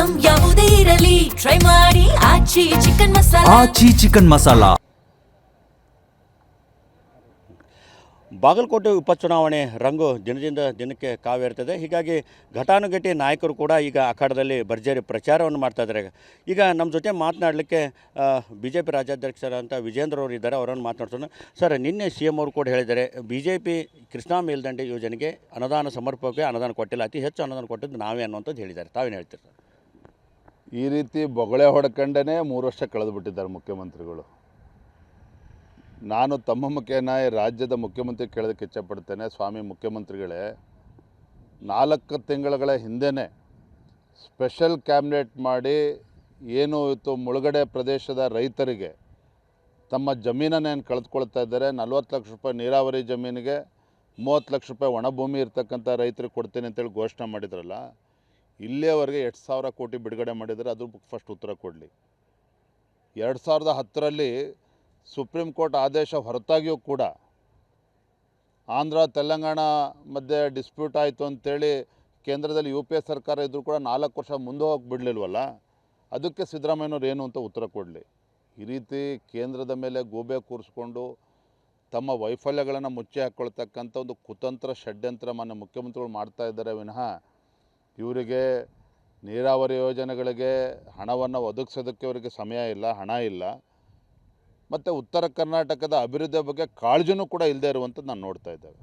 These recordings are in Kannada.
ಐಟಂ ಯಾವುದೇ ಇರಲಿ ಟ್ರೈ ಮಾಡಿ ಆಚಿ ಚಿಕನ್ ಮಸಾಲಾ. ಆಚಿ ಚಿಕನ್ ಮಸಾಲಾ. ಬಾಗಲಕೋಟೆ ಉಪಚುನಾವಣೆ ರಂಗು ದಿನದಿಂದ ದಿನಕ್ಕೆ ಕಾವೇರ್ತದೆ. ಹೀಗಾಗಿ ಘಟಾನುಘಟಿ ನಾಯಕರು ಕೂಡ ಈಗ ಅಖಾಡದಲ್ಲಿ ಭರ್ಜರಿ ಪ್ರಚಾರವನ್ನು ಮಾಡ್ತಾ ಇದ್ದಾರೆ. ಈಗ ನಮ್ಮ ಜೊತೆ ಮಾತನಾಡಲಿಕ್ಕೆ BJP ರಾಜ್ಯಾಧ್ಯಕ್ಷರಂತ ವಿಜೇಂದ್ರ ಅವರು ಇದ್ದಾರೆ. ಅವರನ್ನು ಮಾತನಾಡ್ಸೋಣ. ಸರ್, ನಿನ್ನೆ CM ಅವರು ಕೂಡ ಹೇಳಿದ್ದಾರೆ BJP ಕೃಷ್ಣಾ ಮೇಲ್ದಂಡೆ ಯೋಜನೆಗೆ ಅನುದಾನ ಸಮರ್ಪಕವಾಗಿ ಅನುದಾನ ಕೊಟ್ಟಿಲ್ಲ, ಅತಿ ಹೆಚ್ಚು ಅನುದಾನ ಕೊಟ್ಟಿದ್ದು ನಾವೇ ಅನ್ನುವಂಥದ್ದು ಹೇಳಿದ್ದಾರೆ. ತಾವೇನು ಹೇಳ್ತೀರಿ ಸರ್? ಈ ರೀತಿ ಬೊಗಳೆ ಹೊಡ್ಕೊಂಡೇ 3 ವರ್ಷ ಕಳೆದುಬಿಟ್ಟಿದ್ದಾರೆ ಮುಖ್ಯಮಂತ್ರಿಗಳು. ನಾನು ತಮ್ಮ ಮುಖೇನ ರಾಜ್ಯದ ಮುಖ್ಯಮಂತ್ರಿ ಕೇಳೋದಕ್ಕೆ ಇಚ್ಛಪಡ್ತೇನೆ. ಸ್ವಾಮಿ ಮುಖ್ಯಮಂತ್ರಿಗಳೇ, 4 ತಿಂಗಳ ಹಿಂದೆಯೇ ಸ್ಪೆಷಲ್ ಕ್ಯಾಬಿನೆಟ್ ಮಾಡಿ ಏನು ಇತ್ತು ಮುಳುಗಡೆ ಪ್ರದೇಶದ ರೈತರಿಗೆ ತಮ್ಮ ಜಮೀನನ್ನೇನು ಕಳೆದುಕೊಳ್ತಾ ಇದ್ದಾರೆ, 40 ಲಕ್ಷ ರೂಪಾಯಿ ನೀರಾವರಿ ಜಮೀನಿಗೆ 30 ಲಕ್ಷ ರೂಪಾಯಿ ಒಣಭೂಮಿ ಇರ್ತಕ್ಕಂಥ ರೈತರಿಗೆ ಕೊಡ್ತೀನಿ ಅಂತೇಳಿ ಘೋಷಣೆ ಮಾಡಿದ್ರಲ್ಲ, ಇಲ್ಲಿಯವರೆಗೆ 8,000 ಕೋಟಿ ಬಿಡುಗಡೆ ಮಾಡಿದರೆ ಅದ್ರ ಫಸ್ಟ್ ಉತ್ತರ ಕೊಡಲಿ. 2010ರಲ್ಲಿ ಸುಪ್ರೀಂ ಕೋರ್ಟ್ ಆದೇಶ ಹೊರತಾಗಿಯೂ ಕೂಡ ಆಂಧ್ರ ತೆಲಂಗಾಣ ಮಧ್ಯೆ ಡಿಸ್ಪ್ಯೂಟ್ ಆಯಿತು ಅಂತೇಳಿ ಕೇಂದ್ರದಲ್ಲಿ UPA ಸರ್ಕಾರ ಇದ್ದರೂ ಕೂಡ 4 ವರ್ಷ ಮುಂದೆ ಹೋಗಿ ಬಿಡಲಿಲ್ವಲ್ಲ, ಅದಕ್ಕೆ ಸಿದ್ದರಾಮಯ್ಯನವ್ರು ಏನು ಅಂತ ಉತ್ತರ ಕೊಡಲಿ. ಈ ರೀತಿ ಕೇಂದ್ರದ ಮೇಲೆ ಗೂಬೆ ಕೂರಿಸ್ಕೊಂಡು ತಮ್ಮ ವೈಫಲ್ಯಗಳನ್ನು ಮುಚ್ಚಿ ಹಾಕ್ಕೊಳ್ತಕ್ಕಂಥ ಒಂದು ಕುತಂತ್ರ ಷಡ್ಯಂತ್ರ ಮಾನ್ಯ ಮುಖ್ಯಮಂತ್ರಿಗಳು ಮಾಡ್ತಾ ಇದ್ದಾರೆ ವಿನಃ ಇವರಿಗೆ ನೀರಾವರಿ ಯೋಜನೆಗಳಿಗೆ ಹಣವನ್ನು ಒದಗಿಸೋದಕ್ಕೆ ಅವರಿಗೆ ಸಮಯ ಇಲ್ಲ, ಹಣ ಇಲ್ಲ, ಮತ್ತು ಉತ್ತರ ಕರ್ನಾಟಕದ ಅಭಿವೃದ್ಧಿ ಬಗ್ಗೆ ಕಾಳಜಿನೂ ಕೂಡ ಇಲ್ಲದೆ ಇರುವಂಥದ್ದು ನಾನು ನೋಡ್ತಾ ಇದ್ದೇವೆ.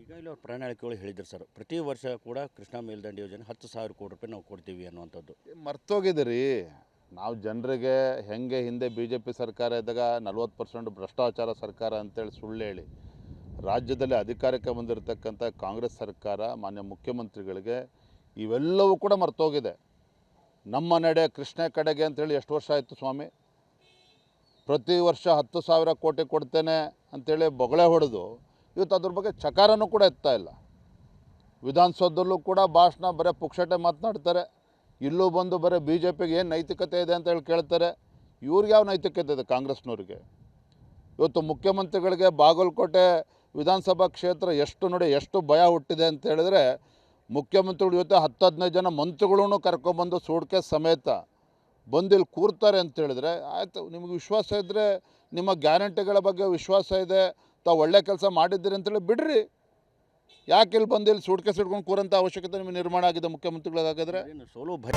ಈಗಾಗಲೇ ಅವ್ರ ಪ್ರಣಾಳಿಕೆಗಳು ಹೇಳಿದ್ರು ಸರ್, ಪ್ರತಿ ವರ್ಷ ಕೂಡ ಕೃಷ್ಣಾ ಮೇಲ್ದಂಡೆ ಯೋಜನೆ 10,000 ಕೋಟಿ ರೂಪಾಯಿ ನಾವು ಕೊಡ್ತೀವಿ ಅನ್ನುವಂಥದ್ದು. ಮರ್ತೋಗಿದ್ದೀರಿ. ನಾವು ಜನರಿಗೆ ಹೆಂಗೆ ಹಿಂದೆ BJP ಸರ್ಕಾರ ಇದ್ದಾಗ 40% ಭ್ರಷ್ಟಾಚಾರ ಸರ್ಕಾರ ಅಂತೇಳಿ ಸುಳ್ಳು ಹೇಳಿ ರಾಜ್ಯದಲ್ಲಿ ಅಧಿಕಾರಕ್ಕೆ ಬಂದಿರತಕ್ಕಂಥ ಕಾಂಗ್ರೆಸ್ ಸರ್ಕಾರ ಮಾನ್ಯ ಮುಖ್ಯಮಂತ್ರಿಗಳಿಗೆ ಇವೆಲ್ಲವೂ ಕೂಡ ಮರ್ತೋಗಿದೆ. ನಮ್ಮ ನಡೆ ಕೃಷ್ಣ ಕಡೆಗೆ ಅಂತೇಳಿ ಎಷ್ಟು ವರ್ಷ ಆಯಿತು ಸ್ವಾಮಿ? ಪ್ರತಿ ವರ್ಷ 10,000 ಕೋಟಿ ಕೊಡ್ತೇನೆ ಅಂಥೇಳಿ ಬೊಗಳೆ ಹೊಡೆದು ಇವತ್ತು ಅದ್ರ ಬಗ್ಗೆ ಚಕಾರನೂ ಕೂಡ ಎತ್ತಾ ಇಲ್ಲ. ವಿಧಾನಸೌಧದಲ್ಲೂ ಕೂಡ ಭಾಷಣ ಬರೀ ಪುಕ್ಷಟೆ ಮಾತನಾಡ್ತಾರೆ, ಇಲ್ಲೂ ಬಂದು ಬರೀ BJPಗೆ ಏನು ನೈತಿಕತೆ ಇದೆ ಅಂತೇಳಿ ಕೇಳ್ತಾರೆ. ಇವ್ರಿಗೆ ಯಾವ ನೈತಿಕತೆ ಇದೆ ಕಾಂಗ್ರೆಸ್ನವ್ರಿಗೆ? ಇವತ್ತು ಮುಖ್ಯಮಂತ್ರಿಗಳಿಗೆ ಬಾಗಲಕೋಟೆ ವಿಧಾನಸಭಾ ಕ್ಷೇತ್ರ ಎಷ್ಟು ಭಯ ಹುಟ್ಟಿದೆ ಅಂತ ಹೇಳಿದ್ರೆ, ಮುಖ್ಯಮಂತ್ರಿಗಳು ಇವತ್ತು 10-15 ಜನ ಮಂತ್ರಿಗಳೂ ಕರ್ಕೊಬಂದು ಸೂಟ್ಕೇಸ್ ಸಮೇತ ಬಂದಿಲ್ಲಿ ಕೂರ್ತಾರೆ ಅಂತೇಳಿದ್ರೆ ಆಯಿತು. ನಿಮಗೆ ವಿಶ್ವಾಸ ಇದ್ದರೆ, ನಿಮ್ಮ ಗ್ಯಾರಂಟಿಗಳ ಬಗ್ಗೆ ವಿಶ್ವಾಸ ಇದೆ, ತಾವು ಒಳ್ಳೆ ಕೆಲಸ ಮಾಡಿದ್ದೀರಿ ಅಂತೇಳಿ ಬಿಡ್ರಿ. ಯಾಕೆ ಇಲ್ಲಿ ಬಂದು ಇಲ್ಲಿ ಸೂಟ್ಕೇಸ್ ಇಟ್ಕೊಂಡು ಕೂರಂಥ ಅವಶ್ಯಕತೆ ನಿಮಗೆ ನಿರ್ಮಾಣ ಆಗಿದೆ ಮುಖ್ಯಮಂತ್ರಿಗಳಿಗಾಗಿದ್ರೆ? ಸೋಲು ಭಯ